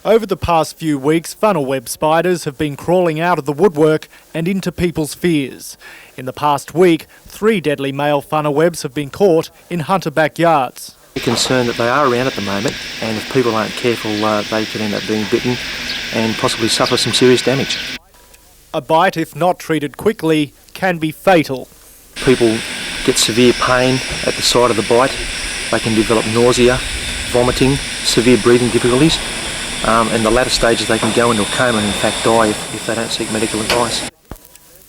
Over the past few weeks, funnel web spiders have been crawling out of the woodwork and into people's fears. In the past week, 3 deadly male funnel webs have been caught in Hunter backyards. We're concerned that they are around at the moment, and if people aren't careful, they could end up being bitten and possibly suffer some serious damage. A bite, if not treated quickly, can be fatal. People get severe pain at the site of the bite. They can develop nausea, vomiting, severe breathing difficulties. In the latter stages they can go into a coma and in fact die if they don't seek medical advice.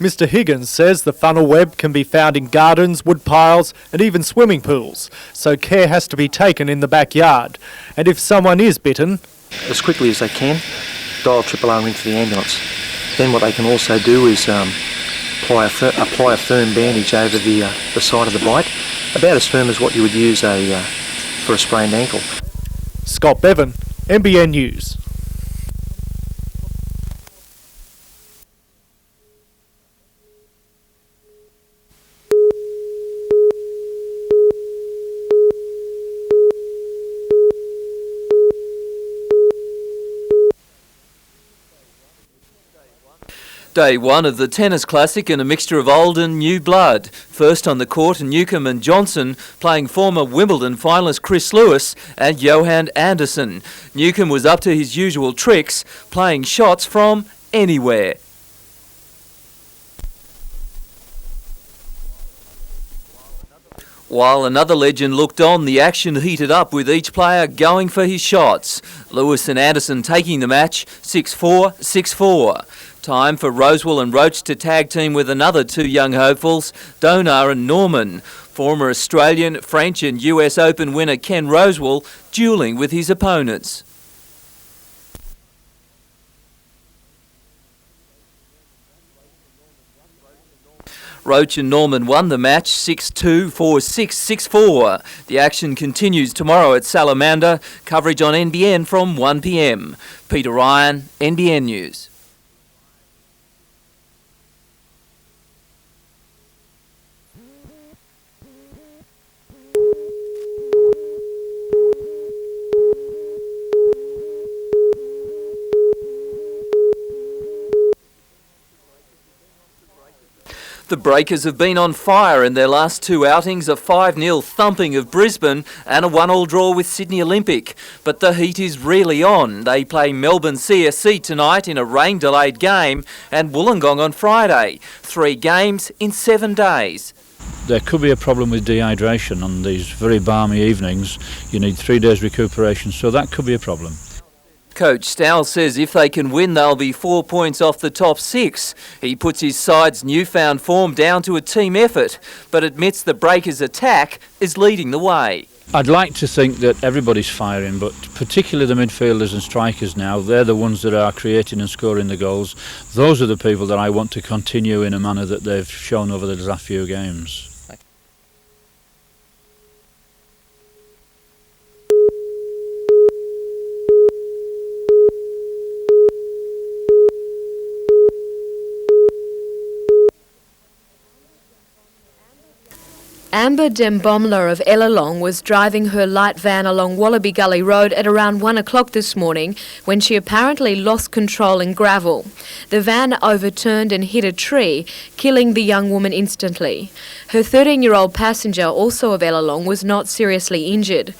Mr Higgins says the funnel web can be found in gardens, wood piles and even swimming pools, so care has to be taken in the backyard. And if someone is bitten, as quickly as they can, dial 000 ring for the ambulance. Then what they can also do is apply a firm bandage over the side of the bite, about as firm as what you would use for a sprained ankle. Scott Bevan, NBN News. Day 1 of the Tennis Classic and a mixture of old and new blood. First on the court, Newcombe and Johnson playing former Wimbledon finalist Chris Lewis and Johan Anderson. Newcombe was up to his usual tricks, playing shots from anywhere. While another legend looked on, the action heated up with each player going for his shots. Lewis and Anderson taking the match 6-4, 6-4. Time for Rosewell and Roach to tag team with another 2 young hopefuls, Donar and Norman. Former Australian, French and US Open winner Ken Rosewell duelling with his opponents. Roach and Norman won the match 6-2, 4-6, 6-4. The action continues tomorrow at Salamander. Coverage on NBN from 1 p.m. Peter Ryan, NBN News. The Breakers have been on fire in their last 2 outings, a 5-0 thumping of Brisbane and a 1-1 draw with Sydney Olympic. But the heat is really on. They play Melbourne CSC tonight in a rain-delayed game and Wollongong on Friday. 3 games in 7 days. There could be a problem with dehydration on these very balmy evenings. You need 3 days recuperation, so that could be a problem. Coach Stowell says if they can win, they'll be 4 points off the top 6. He puts his side's newfound form down to a team effort, but admits the Breakers' attack is leading the way. I'd like to think that everybody's firing, but particularly the midfielders and strikers now, they're the ones that are creating and scoring the goals. Those are the people that I want to continue in a manner that they've shown over the last few games. Amber Dembomler of Ellalong was driving her light van along Wallaby Gully Road at around 1 o'clock this morning when she apparently lost control in gravel. The van overturned and hit a tree, killing the young woman instantly. Her 13-year-old passenger, also of Ellalong, was not seriously injured.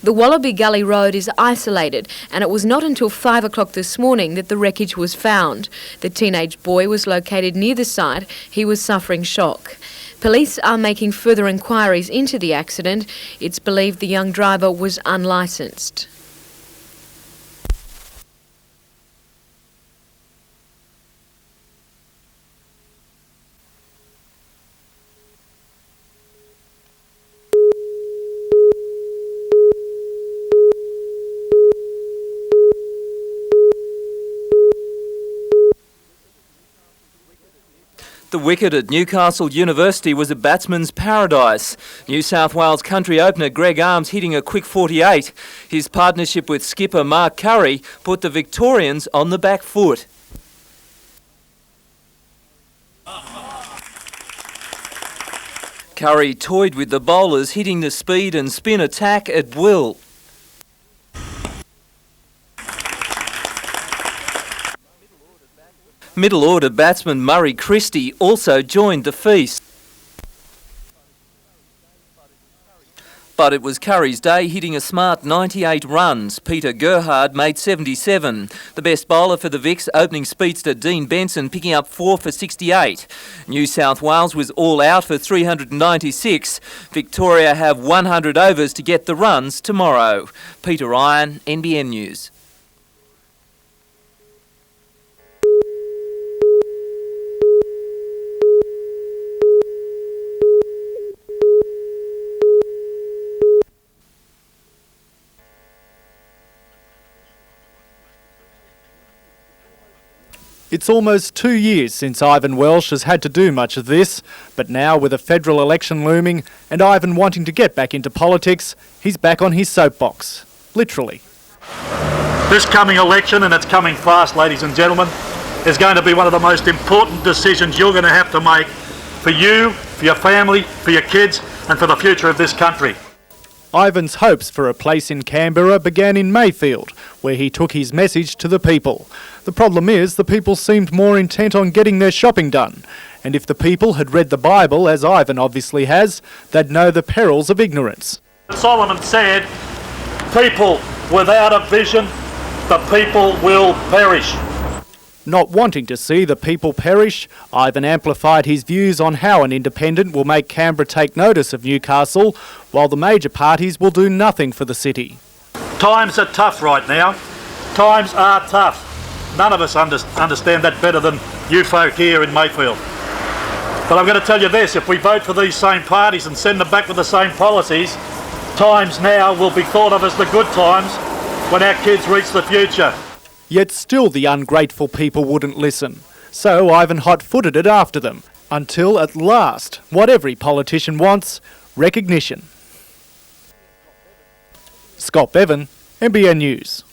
The Wallaby Gully Road is isolated, and it was not until 5 o'clock this morning that the wreckage was found. The teenage boy was located near the site. He was suffering shock. Police are making further inquiries into the accident. It's believed the young driver was unlicensed. The wicket at Newcastle University was a batsman's paradise. New South Wales country opener Greg Arms hitting a quick 48. His partnership with skipper Mark Curry put the Victorians on the back foot. Curry toyed with the bowlers, hitting the speed and spin attack at will. Middle order batsman Murray Christie also joined the feast. But it was Curry's day, hitting a smart 98 runs. Peter Gerhard made 77. The best bowler for the Vicks, opening speedster Dean Benson, picking up 4 for 68. New South Wales was all out for 396. Victoria have 100 overs to get the runs tomorrow. Peter Ryan, NBN News. It's almost 2 years since Ivan Welsh has had to do much of this, but now with a federal election looming and Ivan wanting to get back into politics, he's back on his soapbox. Literally. This coming election, and it's coming fast, ladies and gentlemen, is going to be one of the most important decisions you're going to have to make for you, for your family, for your kids, and for the future of this country. Ivan's hopes for a place in Canberra began in Mayfield, where he took his message to the people. The problem is the people seemed more intent on getting their shopping done, and if the people had read the Bible, as Ivan obviously has, they'd know the perils of ignorance. Solomon said, people without a vision, the people will perish. Not wanting to see the people perish, Ivan amplified his views on how an independent will make Canberra take notice of Newcastle, while the major parties will do nothing for the city. Times are tough right now. Times are tough. None of us understand that better than you folk here in Mayfield. But I'm going to tell you this, if we vote for these same parties and send them back with the same policies, times now will be thought of as the good times when our kids reach the future. Yet still the ungrateful people wouldn't listen. So Ivan hot-footed it after them, until at last, what every politician wants, recognition. Scott Bevan, NBN News.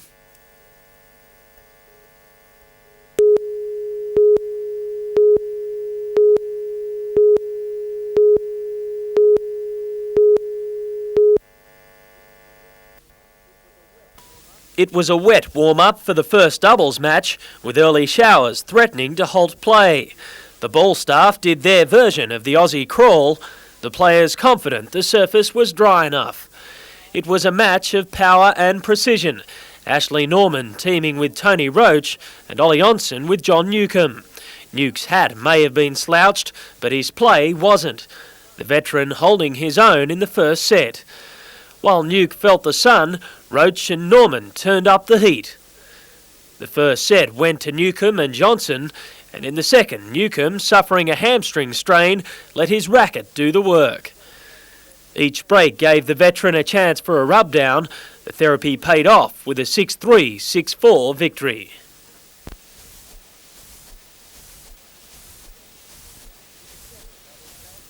It was a wet warm-up for the first doubles match, with early showers threatening to halt play. The ball staff did their version of the Aussie crawl, the players confident the surface was dry enough. It was a match of power and precision, Ashley Norman teaming with Tony Roach and Ollie Onson with John Newcombe. Newk's hat may have been slouched, but his play wasn't, the veteran holding his own in the first set. While Newk felt the sun, Roach and Norman turned up the heat. The first set went to Newcombe and Johnson, and in the second, Newcombe, suffering a hamstring strain, let his racket do the work. Each break gave the veteran a chance for a rub-down. The therapy paid off with a 6-3, 6-4 victory.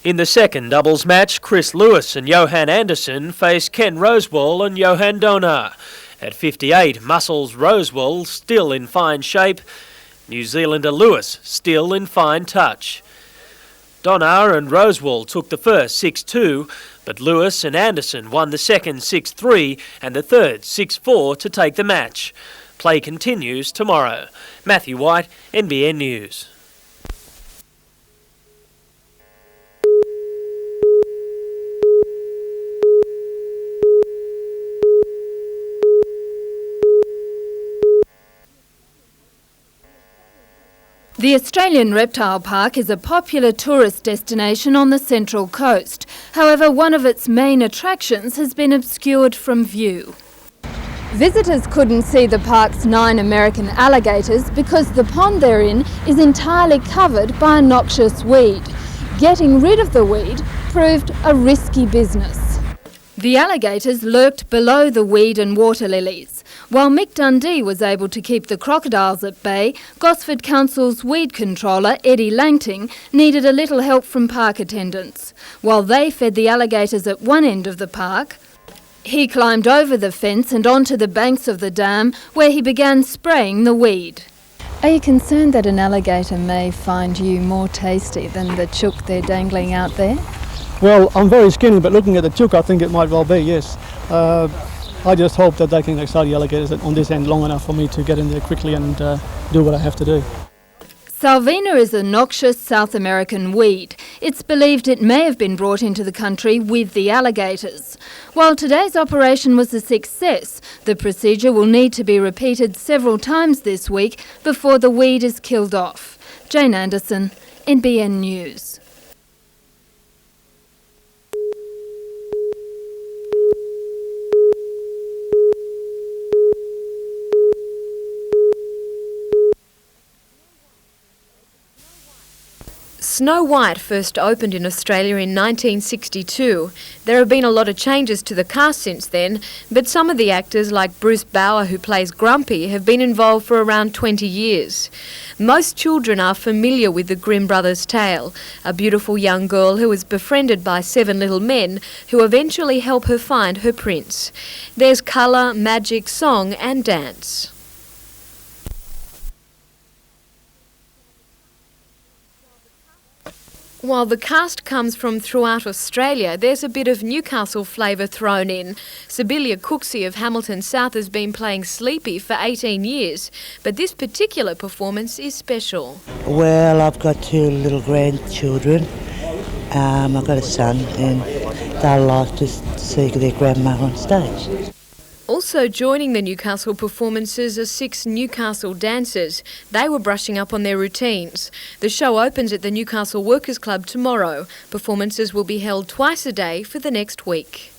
In the second doubles match, Chris Lewis and Johan Anderson faced Ken Rosewall and Johan Donar. At 58, Muscles Rosewall still in fine shape, New Zealander Lewis still in fine touch. Donar and Rosewall took the first 6-2, but Lewis and Anderson won the second 6-3 and the third 6-4 to take the match. Play continues tomorrow. Matthew White, NBN News. The Australian Reptile Park is a popular tourist destination on the Central Coast. However, one of its main attractions has been obscured from view. Visitors couldn't see the park's 9 American alligators because the pond they're in is entirely covered by a noxious weed. Getting rid of the weed proved a risky business. The alligators lurked below the weed and water lilies. While Mick Dundee was able to keep the crocodiles at bay, Gosford Council's weed controller, Eddie Langting, needed a little help from park attendants. While they fed the alligators at one end of the park, he climbed over the fence and onto the banks of the dam, where he began spraying the weed. Are you concerned that an alligator may find you more tasty than the chook they're dangling out there? Well, I'm very skinny, but looking at the chook, I think it might well be, yes. I just hope that they can excite the alligators on this end long enough for me to get in there quickly and do what I have to do. Salvina is a noxious South American weed. It's believed it may have been brought into the country with the alligators. While today's operation was a success, the procedure will need to be repeated several times this week before the weed is killed off. Jane Anderson, NBN News. Snow White first opened in Australia in 1962. There have been a lot of changes to the cast since then, but some of the actors, like Bruce Bauer, who plays Grumpy, have been involved for around 20 years. Most children are familiar with the Grimm brothers' tale, a beautiful young girl who is befriended by 7 little men who eventually help her find her prince. There's colour, magic, song and dance. While the cast comes from throughout Australia, there's a bit of Newcastle flavour thrown in. Sibylla Cooksey of Hamilton South has been playing Sleepy for 18 years, but this particular performance is special. Well, I've got 2 little grandchildren. I've got a son, and they'll like to see their grandma on stage. Also joining the Newcastle performances are 6 Newcastle dancers. They were brushing up on their routines. The show opens at the Newcastle Workers Club tomorrow. Performances will be held twice a day for the next week.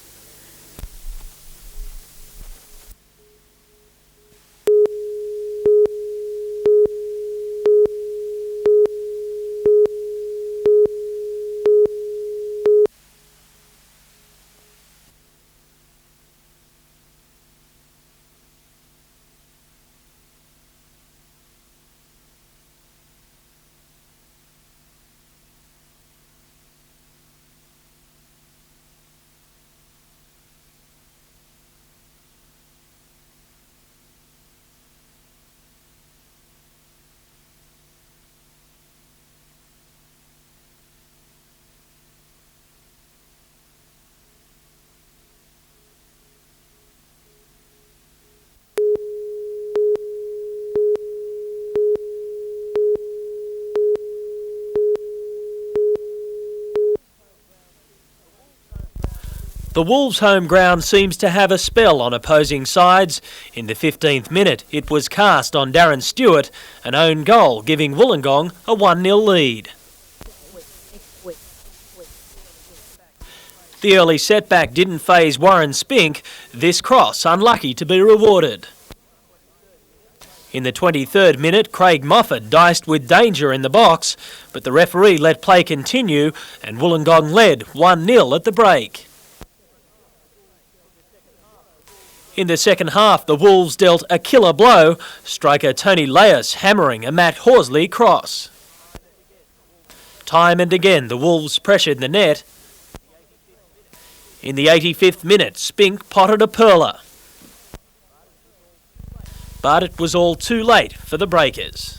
The Wolves' home ground seems to have a spell on opposing sides. In the 15th minute, it was cast on Darren Stewart, an own goal, giving Wollongong a 1-0 lead. The early setback didn't faze Warren Spink, this cross unlucky to be rewarded. In the 23rd minute, Craig Moffat diced with danger in the box, but the referee let play continue and Wollongong led 1-0 at the break. In the second half, the Wolves dealt a killer blow, striker Tony Laius hammering a Matt Horsley cross. Time and again, the Wolves pressured the net. In the 85th minute, Spink potted a pearler. But it was all too late for the Breakers.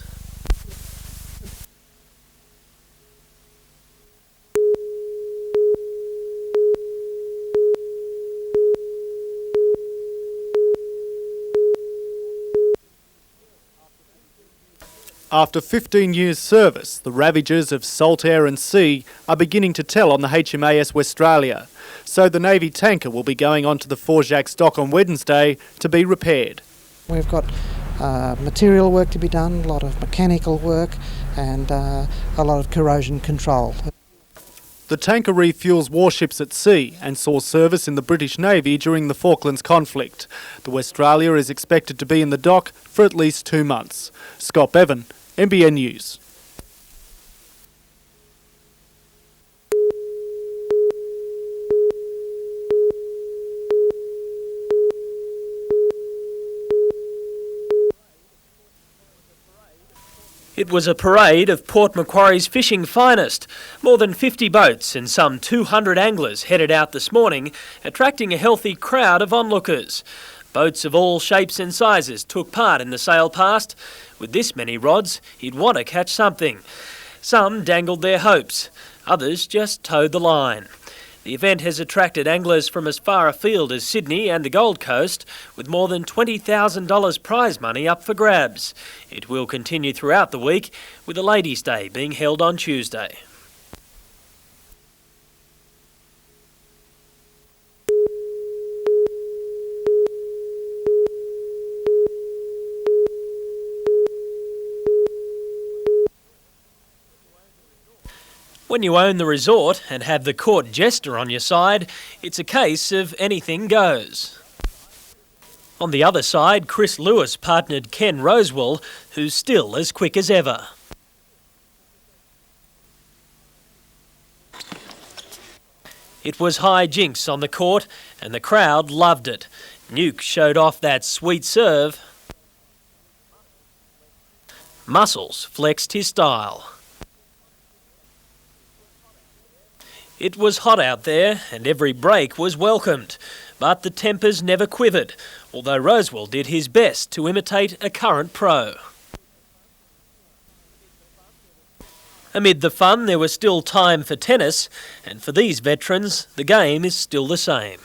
After 15 years' service, the ravages of salt air and sea are beginning to tell on the HMAS Westralia. So the Navy tanker will be going onto the Fort Jacques dock on Wednesday to be repaired. We've got material work to be done, a lot of mechanical work and a lot of corrosion control. The tanker refuels warships at sea and saw service in the British Navy during the Falklands conflict. The Westralia is expected to be in the dock for at least 2 months. Scott Bevan, NBN News. It was a parade of Port Macquarie's fishing finest. More than 50 boats and some 200 anglers headed out this morning, attracting a healthy crowd of onlookers. Boats of all shapes and sizes took part in the sail past. With this many rods, you'd want to catch something. Some dangled their hopes, others just towed the line. The event has attracted anglers from as far afield as Sydney and the Gold Coast, with more than $20,000 prize money up for grabs. It will continue throughout the week, with a Ladies' Day being held on Tuesday. When you own the resort and have the court jester on your side, it's a case of anything goes. On the other side, Chris Lewis partnered Ken Rosewell, who's still as quick as ever. It was high jinks on the court and the crowd loved it. Nuke showed off that sweet serve. Muscles flexed his style. It was hot out there and every break was welcomed, but the tempers never quivered, although Rosewell did his best to imitate a current pro. Amid the fun, there was still time for tennis, and for these veterans, the game is still the same.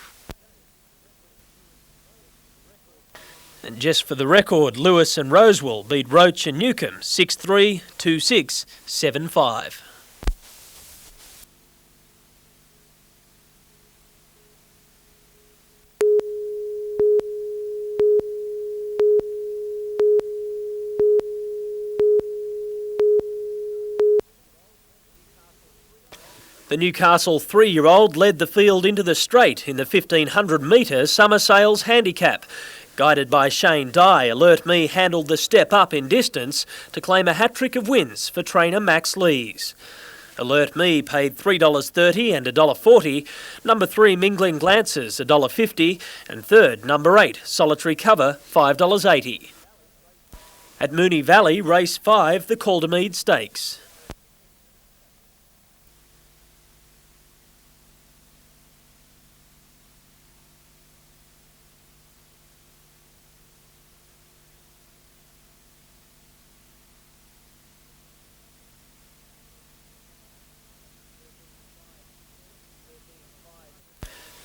And just for the record, Lewis and Rosewell beat Roach and Newcombe 6-3, 2-6, 7-5. The Newcastle 3-year-old led the field into the Strait in the 1500-metre Summer Sails handicap. Guided by Shane Dye, Alert Me handled the step up in distance to claim a hat-trick of wins for trainer Max Lees. Alert Me paid $3.30 and $1.40, number 3 Mingling Glances $1.50 and third number 8 Solitary Cover $5.80. At Moonee Valley, race 5, the Caldermead Stakes.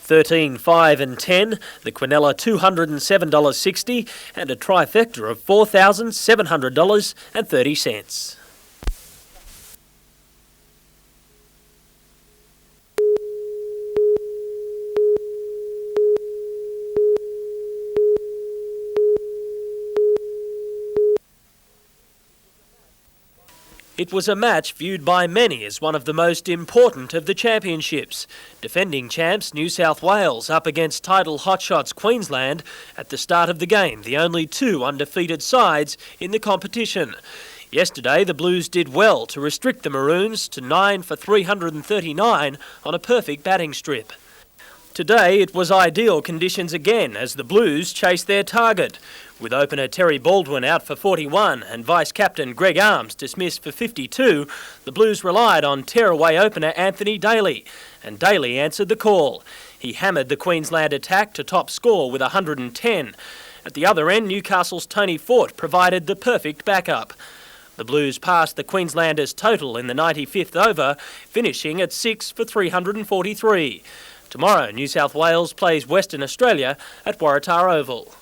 $13, $5 and $10, the Quinella $207.60 and a trifecta of $4,700.30. It was a match viewed by many as one of the most important of the championships. Defending champs New South Wales up against title hotshots Queensland at the start of the game, the only two undefeated sides in the competition. Yesterday, the Blues did well to restrict the Maroons to 9 for 339 on a perfect batting strip. Today, it was ideal conditions again as the Blues chased their target. With opener Terry Baldwin out for 41 and vice-captain Greg Arms dismissed for 52, the Blues relied on tearaway opener Anthony Daly, and Daly answered the call. He hammered the Queensland attack to top score with 110. At the other end, Newcastle's Tony Fort provided the perfect backup. The Blues passed the Queenslanders' total in the 95th over, finishing at 6 for 343. Tomorrow, New South Wales plays Western Australia at Waratah Oval.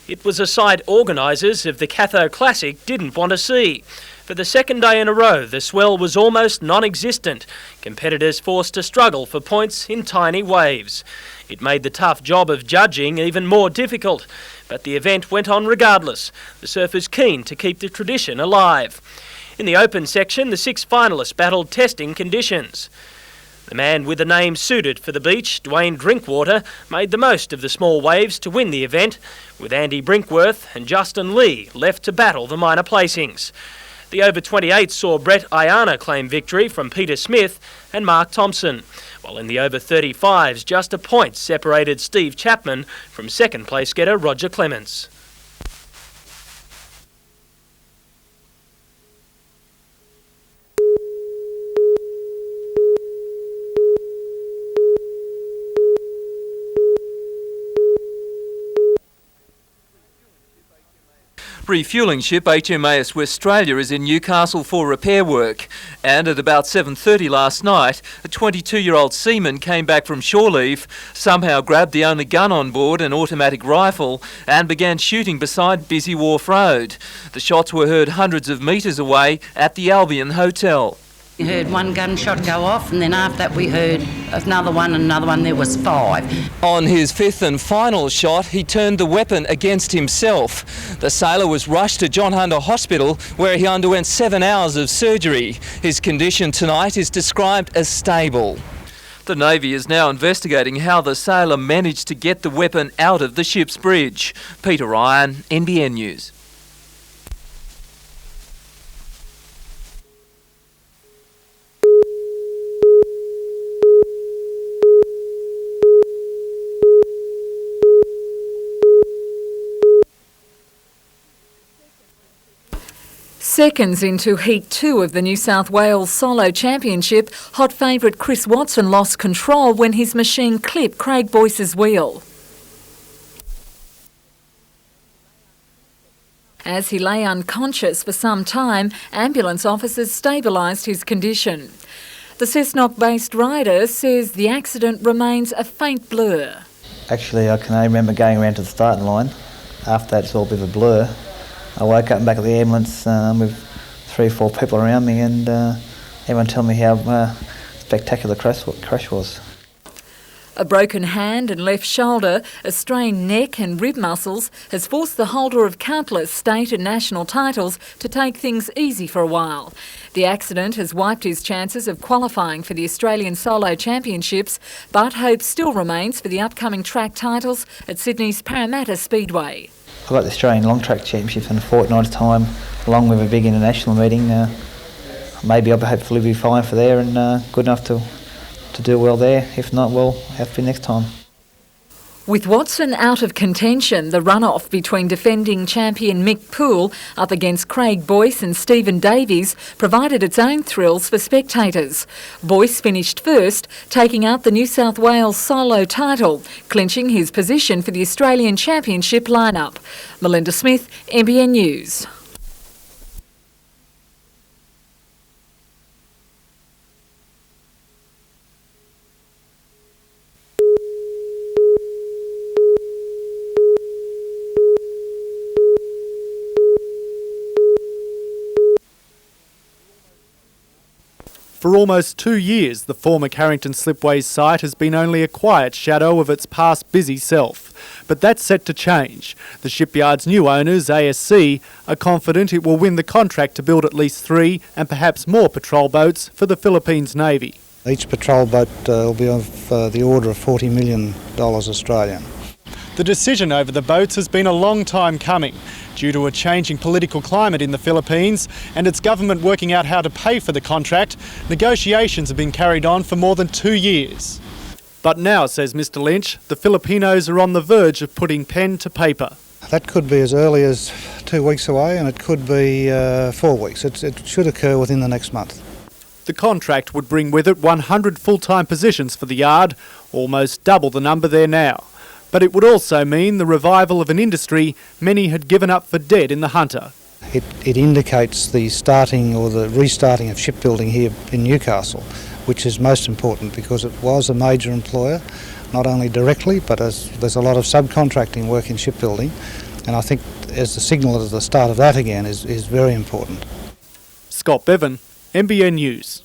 It was a sight organisers of the Catho Classic didn't want to see. For the second day in a row, the swell was almost non-existent. Competitors forced to struggle for points in tiny waves. It made the tough job of judging even more difficult, but the event went on regardless, the surfers keen to keep the tradition alive. In the open section, the 6 finalists battled testing conditions. The man with the name suited for the beach, Dwayne Drinkwater, made the most of the small waves to win the event, with Andy Brinkworth and Justin Lee left to battle the minor placings. The over 28 saw Brett Ayana claim victory from Peter Smith and Mark Thompson, while in the over 35s just a point separated Steve Chapman from second place getter Roger Clements. Refuelling ship HMAS Westralia is in Newcastle for repair work, and at about 7:30 last night, a 22-year-old seaman came back from shore leave, somehow grabbed the only gun on board, an automatic rifle, and began shooting beside Busy Wharf Road. The shots were heard hundreds of metres away at the Albion Hotel. We heard one gunshot go off, and then after that we heard another one and another one. There was 5. On his 5th and final shot, he turned the weapon against himself. The sailor was rushed to John Hunter Hospital, where he underwent 7 hours of surgery. His condition tonight is described as stable. The Navy is now investigating how the sailor managed to get the weapon out of the ship's bridge. Peter Ryan, NBN News. Seconds into Heat 2 of the New South Wales Solo Championship, hot favourite Chris Watson lost control when his machine clipped Craig Boyce's wheel. As he lay unconscious for some time, ambulance officers stabilised his condition. The Cessnock-based rider says the accident remains a faint blur. Actually, I can only remember going around to the starting line. After that, it's all a bit of a blur. I woke up and back at the ambulance with 3 or 4 people around me, and everyone told me how spectacular the crash was. A broken hand and left shoulder, a strained neck and rib muscles has forced the holder of countless state and national titles to take things easy for a while. The accident has wiped his chances of qualifying for the Australian Solo Championships, but hope still remains for the upcoming track titles at Sydney's Parramatta Speedway. I've got the Australian Long Track Championships in a fortnight's time, along with a big international meeting. Maybe I'll hopefully be fine for there and good enough to do well there. If not, we'll have to be next time. With Watson out of contention, the runoff between defending champion Mick Poole up against Craig Boyce and Stephen Davies provided its own thrills for spectators. Boyce finished first, taking out the New South Wales solo title, clinching his position for the Australian Championship lineup. Melinda Smith, NBN News. For almost 2 years, the former Carrington Slipways site has been only a quiet shadow of its past busy self. But that's set to change. The shipyard's new owners, ASC, are confident it will win the contract to build at least 3 and perhaps more patrol boats for the Philippines Navy. Each patrol boat will be of the order of $40 million Australian. The decision over the boats has been a long time coming. Due to a changing political climate in the Philippines and its government working out how to pay for the contract, negotiations have been carried on for more than 2 years. But now, says Mr Lynch, the Filipinos are on the verge of putting pen to paper. That could be as early as 2 weeks away, and it could be 4 weeks. It should occur within the next month. The contract would bring with it 100 full-time positions for the yard, almost double the number there now. But it would also mean the revival of an industry many had given up for dead in the Hunter. It indicates the starting or the restarting of shipbuilding here in Newcastle, which is most important because it was a major employer, not only directly, but there's a lot of subcontracting work in shipbuilding, and I think as the signal at the start of that again is very important. Scott Bevan, NBN News.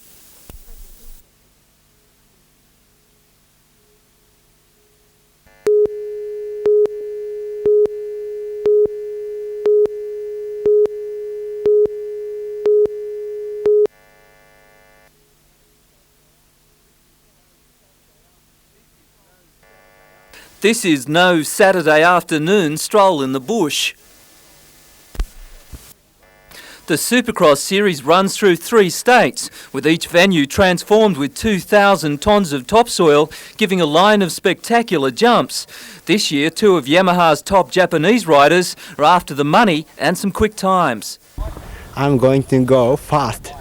This is no Saturday afternoon stroll in the bush. The Supercross series runs through 3 states, with each venue transformed with 2,000 tonnes of topsoil, giving a line of spectacular jumps. This year, 2 of Yamaha's top Japanese riders are after the money and some quick times. I'm going to go fast.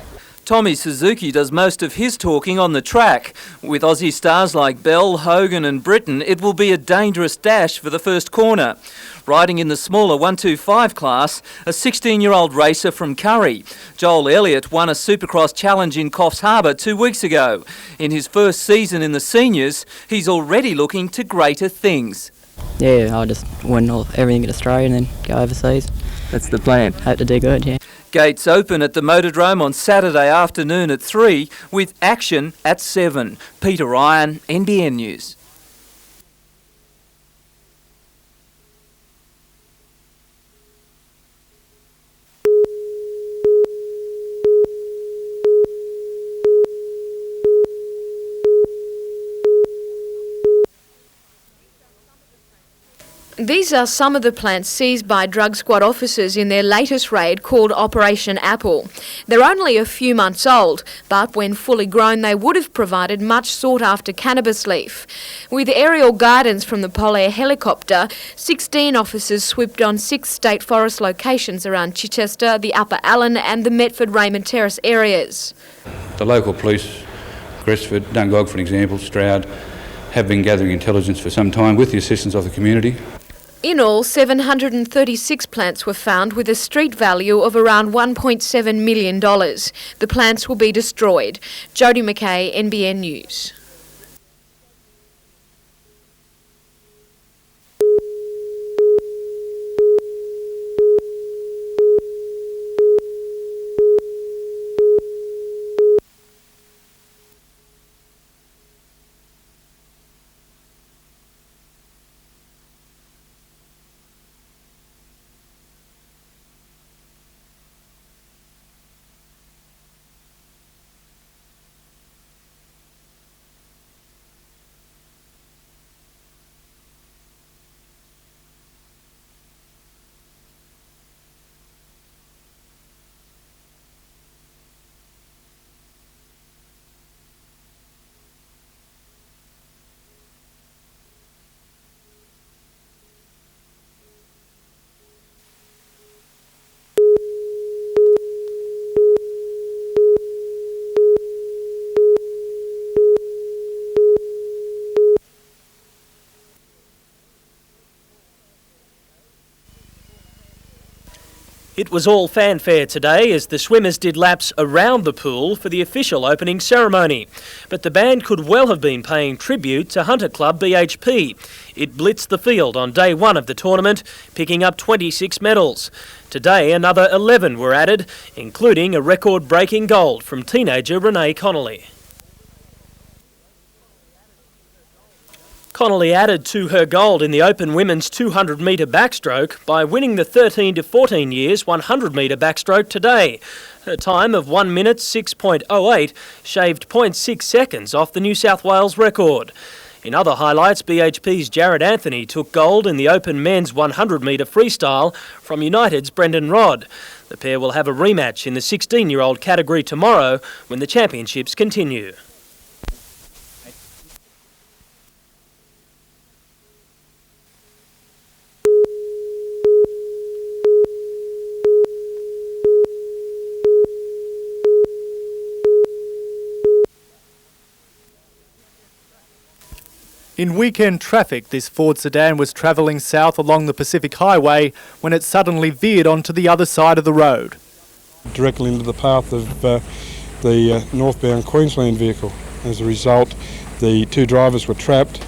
Tommy Suzuki does most of his talking on the track. With Aussie stars like Bell, Hogan and Britton, it will be a dangerous dash for the first corner. Riding in the smaller 125 class, a 16-year-old racer from Curry. Joel Elliott won a Supercross challenge in Coffs Harbour 2 weeks ago. In his first season in the seniors, he's already looking to greater things. Yeah, I'll just win everything at Australia and then go overseas. That's the plan. Hope to do good, yeah. Gates open at the Motordrome on Saturday afternoon at 3 with action at 7. Peter Ryan, NBN News. These are some of the plants seized by drug squad officers in their latest raid called Operation Apple. They're only a few months old, but when fully grown they would have provided much sought after cannabis leaf. With aerial guidance from the Polair helicopter, 16 officers swooped on 6 state forest locations around Chichester, the Upper Allen and the Metford-Raymond Terrace areas. The local police, Gresford, Dungog for example, Stroud, have been gathering intelligence for some time with the assistance of the community. In all, 736 plants were found with a street value of around $1.7 million. The plants will be destroyed. Jodie McKay, NBN News. It was all fanfare today as the swimmers did laps around the pool for the official opening ceremony. But the band could well have been paying tribute to Hunter Club BHP. It blitzed the field on day one of the tournament, picking up 26 medals. Today another 11 were added, including a record-breaking gold from teenager Renee Connolly. Connolly added to her gold in the open women's 200-metre backstroke by winning the 13 to 14 years 100-metre backstroke today. Her time of 1 minute 6.08 shaved 0.6 seconds off the New South Wales record. In other highlights, BHP's Jared Anthony took gold in the open men's 100-metre freestyle from United's Brendan Rodd. The pair will have a rematch in the 16-year-old category tomorrow when the championships continue. In weekend traffic, this Ford sedan was travelling south along the Pacific Highway when it suddenly veered onto the other side of the road. Directly into the path of the northbound Queensland vehicle. As a result, the two drivers were trapped.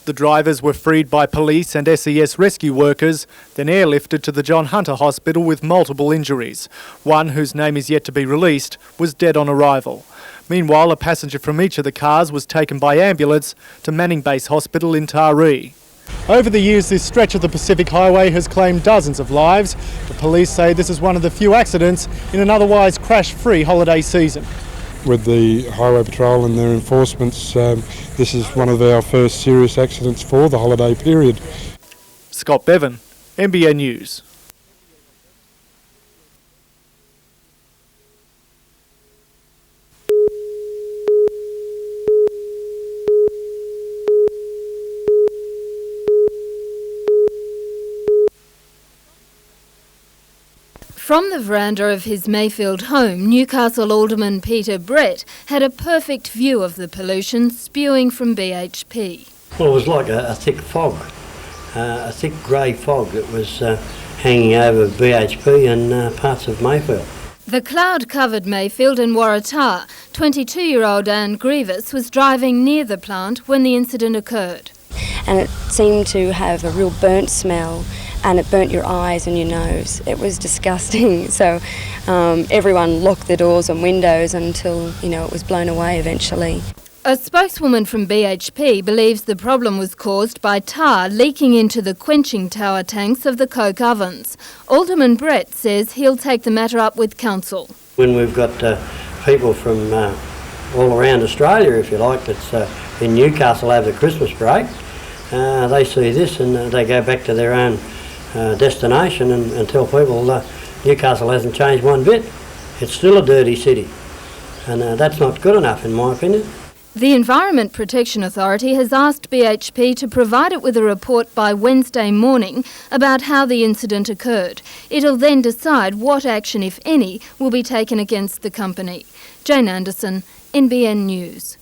The drivers were freed by police and SES rescue workers, then airlifted to the John Hunter Hospital with multiple injuries. One, whose name is yet to be released, was dead on arrival. Meanwhile, a passenger from each of the cars was taken by ambulance to Manning Base Hospital in Taree. Over the years, this stretch of the Pacific Highway has claimed dozens of lives. The police say this is one of the few accidents in an otherwise crash-free holiday season. With the Highway Patrol and their enforcements, this is one of our first serious accidents for the holiday period. Scott Bevan, NBN News. From the veranda of his Mayfield home, Newcastle Alderman Peter Brett had a perfect view of the pollution spewing from BHP. Well, it was like a thick fog, a thick grey fog that was hanging over BHP and parts of Mayfield. The cloud-covered Mayfield and Waratah, 22-year-old Anne Grievous was driving near the plant when the incident occurred. And it seemed to have a real burnt smell, and it burnt your eyes and your nose. It was disgusting. So everyone locked the doors and windows until, it was blown away eventually. A spokeswoman from BHP believes the problem was caused by tar leaking into the quenching tower tanks of the coke ovens. Alderman Brett says he'll take the matter up with council. When we've got people from all around Australia, if you like, that's in Newcastle over the Christmas break, they see this and they go back to their own destination and tell people Newcastle hasn't changed one bit. It's still a dirty city, and that's not good enough in my opinion. The Environment Protection Authority has asked BHP to provide it with a report by Wednesday morning about how the incident occurred. It'll then decide what action, if any, will be taken against the company. Jane Anderson, NBN News.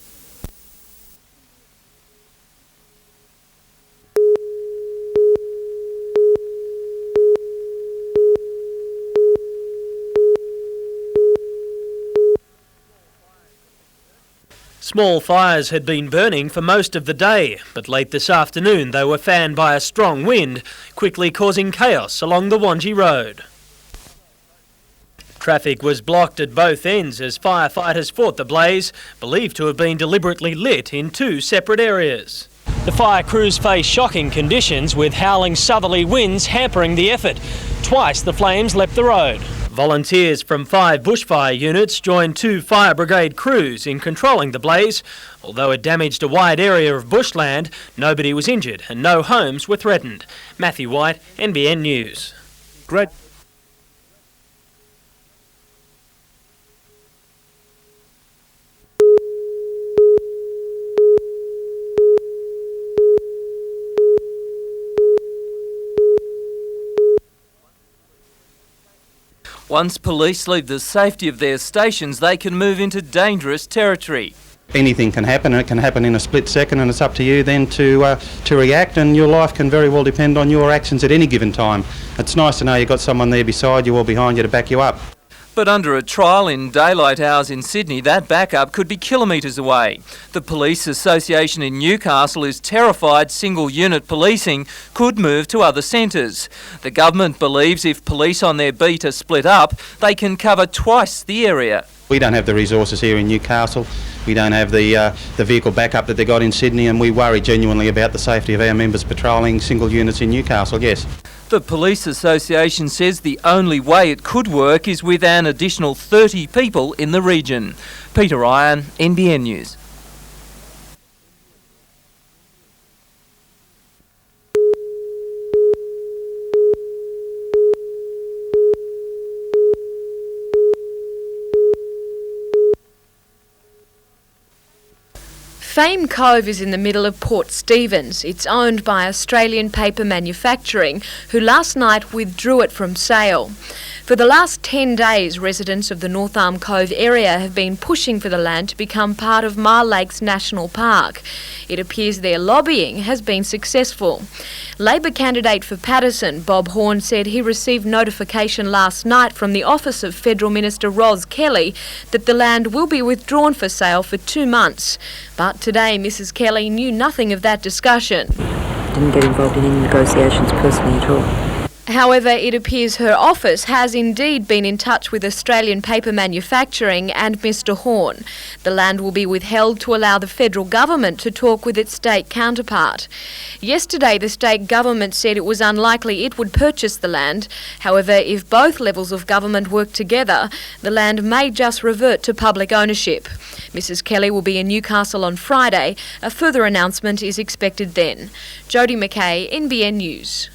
Small fires had been burning for most of the day, but late this afternoon they were fanned by a strong wind, quickly causing chaos along the Wangi Road. Traffic was blocked at both ends as firefighters fought the blaze, believed to have been deliberately lit in two separate areas. The fire crews faced shocking conditions with howling southerly winds hampering the effort. Twice the flames leapt the road. Volunteers from 5 bushfire units joined 2 fire brigade crews in controlling the blaze. Although it damaged a wide area of bushland, nobody was injured and no homes were threatened. Matthew White, NBN News. Great. Once police leave the safety of their stations, they can move into dangerous territory. Anything can happen, and it can happen in a split second, and it's up to you then to react, and your life can very well depend on your actions at any given time. It's nice to know you've got someone there beside you or behind you to back you up. But under a trial in daylight hours in Sydney, that backup could be kilometres away. The Police Association in Newcastle is terrified single unit policing could move to other centres. The government believes if police on their beat are split up, they can cover twice the area. We don't have the resources here in Newcastle. We don't have the vehicle backup that they got in Sydney, and we worry genuinely about the safety of our members patrolling single units in Newcastle, yes. The Police Association says the only way it could work is with an additional 30 people in the region. Peter Ryan, NBN News. Fame Cove is in the middle of Port Stephens. It's owned by Australian Paper Manufacturing, who last night withdrew it from sale. For the last 10 days, residents of the North Arm Cove area have been pushing for the land to become part of Mar Lakes National Park. It appears their lobbying has been successful. Labor candidate for Patterson, Bob Horne, said he received notification last night from the office of Federal Minister Ros Kelly that the land will be withdrawn for sale for 2 months. But today, Mrs Kelly knew nothing of that discussion. Didn't get involved in any negotiations personally at all. However, it appears her office has indeed been in touch with Australian Paper Manufacturing and Mr Horne. The land will be withheld to allow the federal government to talk with its state counterpart. Yesterday, the state government said it was unlikely it would purchase the land. However, if both levels of government work together, the land may just revert to public ownership. Mrs Kelly will be in Newcastle on Friday. A further announcement is expected then. Jodie McKay, NBN News.